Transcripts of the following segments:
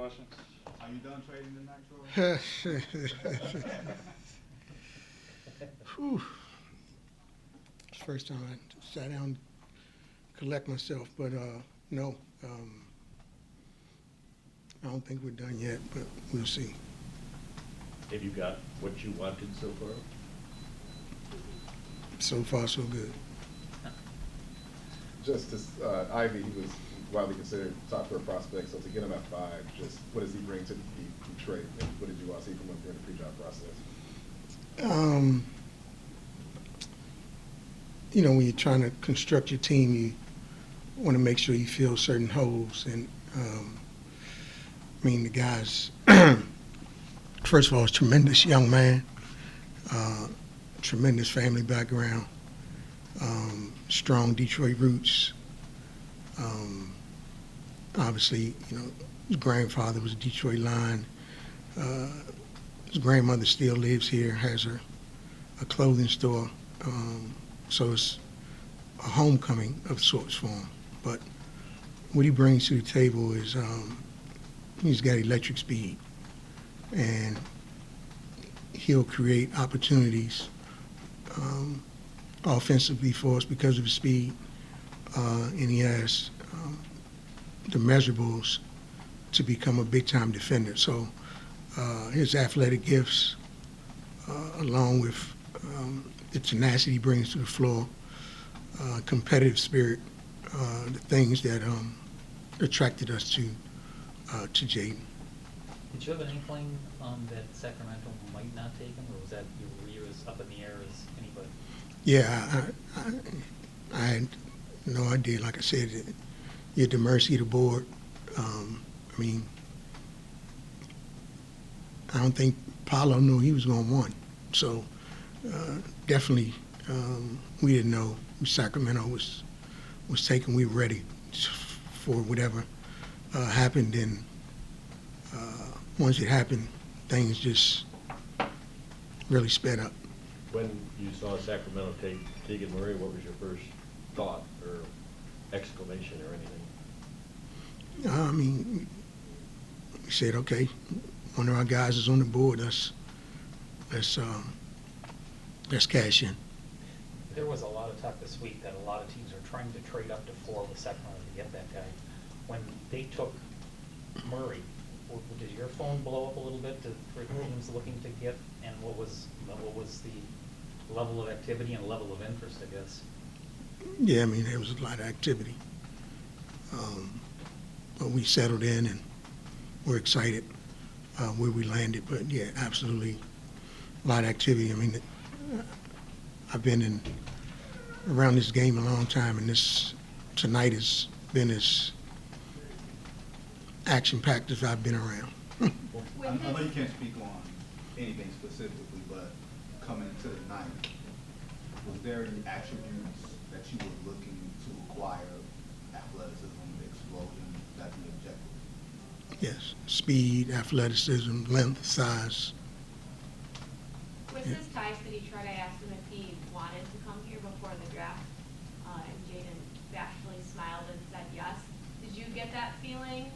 questions? Are you done trading tonight, Troy? Whew. It's the first time I sat down and collect myself, but no, I don't think we're done yet, but we'll see. Have you got what you wanted so far? So far, so good. Justice Ivey, he was widely considered top four prospect, so to get him at 5, just what does he bring to Detroit, and what did you all see from him during the pre-draft process? When you're trying to construct your team, you want to make sure you fill certain holes. And, the guy's, first of all, is a tremendous young man, tremendous family background, strong Detroit roots. Obviously, his grandfather was a Detroit Lion. His grandmother still lives here, has a clothing store. So it's a homecoming of sorts for him. But what he brings to the table is he's got electric speed, and he'll create opportunities offensively for us because of his speed, and he has the measurables to become a big-time defender. So his athletic gifts, along with the tenacity he brings to the floor, competitive spirit, the things that attracted us to Jaden. Did you have an inkling that Sacramento might not take him, or was that you were as up in the air as anybody? Yeah, I had no idea. Like I said, you're at the mercy of the board. I don't think Paulo knew he was going to win. So definitely, we didn't know Sacramento was taken. We were ready for whatever happened, and once it happened, things just really sped up. When you saw Sacramento take Keegan Murray, what was your first thought or exclamation or anything? We said, okay, one of our guys is on the board. Let's cash in. There was a lot of talk this week that a lot of teams are trying to trade up to 4 with Sacramento to get that guy. When they took Murray, did your phone blow up a little bit for teams looking to get, and what was the level of activity and level of interest, I guess? Yeah, there was a lot of activity. But we settled in, and we're excited where we landed. But, yeah, absolutely a lot of activity. I've been around this game a long time, and tonight has been as action-packed as I've been around. I know you can't speak on anything specifically, but coming into the night, was there any attributes that you were looking to acquire? Athleticism, explosion, that the objective? Yes, speed, athleticism, length, size. With his ties to Detroit, I asked him if he wanted to come here before the draft, and Jaden bashfully smiled and said yes. Did you get that feeling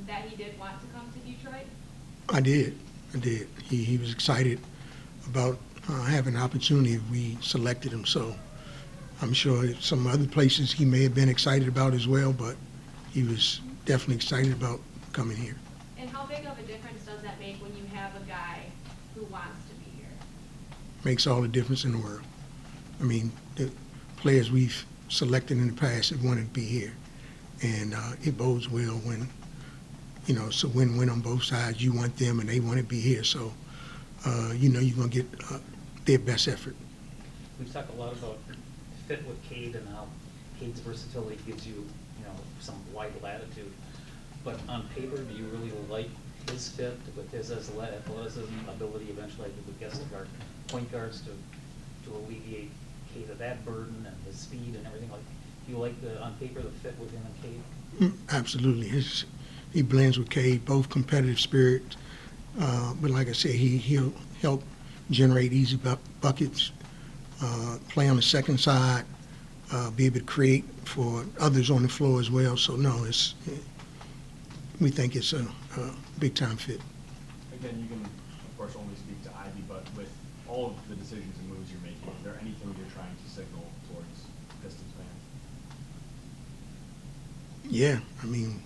that he did want to come to Detroit? I did. He was excited about having an opportunity if we selected him. So I'm sure some other places he may have been excited about as well, but he was definitely excited about coming here. And how big of a difference does that make when you have a guy who wants to be here? Makes all the difference in the world. The players we've selected in the past have wanted to be here, and it bodes well when, it's a win-win on both sides. You want them, and they want to be here, so you're going to get their best effort. We've talked a lot about fit with Cade and how Cade's versatility gives you, some wide latitude. But on paper, do you really like his fit with his athleticism, ability eventually, I would guess, to guard point guards to alleviate Cade of that burden and his speed and everything like? Do you like on paper the fit with him and Cade? Absolutely. He blends with Cade, both competitive spirit, but like I said, he'll help generate easy buckets, play on the second side, be able to create for others on the floor as well. So no, we think it's a big-time fit. Again, you can, of course, only speak to Ivy, but with all of the decisions and moves you're making, is there anything you're trying to signal towards Pistons fans? Yeah, I mean,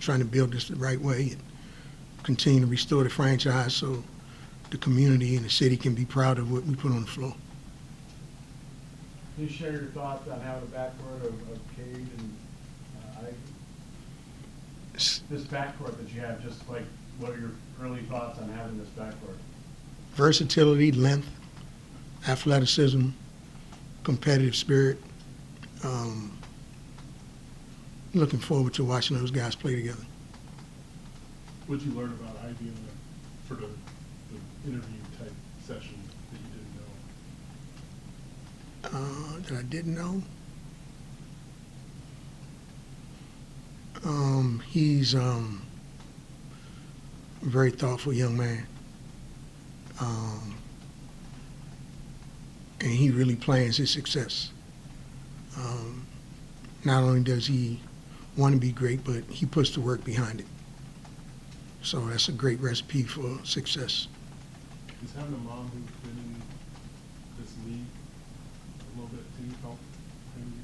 trying to build this the right way and continue to restore the franchise so the community and the city can be proud of what we put on the floor. Can you share your thoughts on having a backcourt of Cade and Ivy? This backcourt that you have, just like, what are your early thoughts on having this backcourt? Versatility, length, athleticism, competitive spirit. Looking forward to watching those guys play together. What'd you learn about Ivy in the sort of the interview type session that you didn't know? That I didn't know? He's a very thoughtful young man. And he really plans his success. Not only does he want to be great, but he puts the work behind it. So that's a great recipe for success. Is having a mom who's been in this league a little bit too help him, you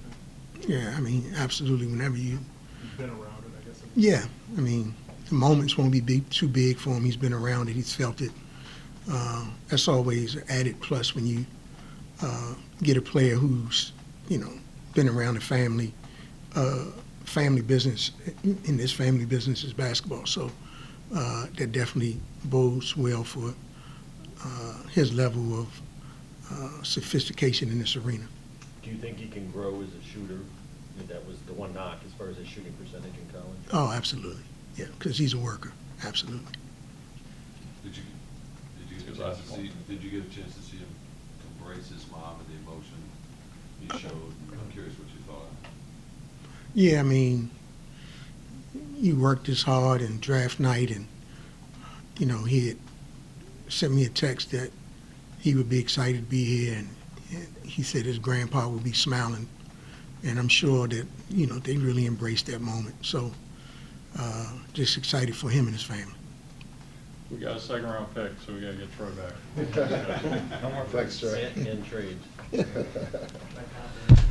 think? Yeah, I mean, absolutely. Whenever you, He's been around it, I guess. yeah, I mean, the moments won't be too big for him. He's been around it. He's felt it. That's always an added plus when you get a player who's, been around the family business. In this family business is basketball. So that definitely bodes well for his level of sophistication in this arena. Do you think he can grow as a shooter? That was the one knock as far as his shooting percentage in college. Oh, absolutely. Yeah, because he's a worker. Absolutely. Did you get a chance to see? Did you get a chance to see him embrace his mom and the emotion he showed? I'm curious what you thought. Yeah, I mean, he worked this hard and draft night, and he had sent me a text that he would be excited to be here, and he said his grandpa would be smiling, and I'm sure that they really embraced that moment. So just excited for him and his family. We got a second round pick, so we got to get Troy back. No more flex, Troy. And trades. That confidence?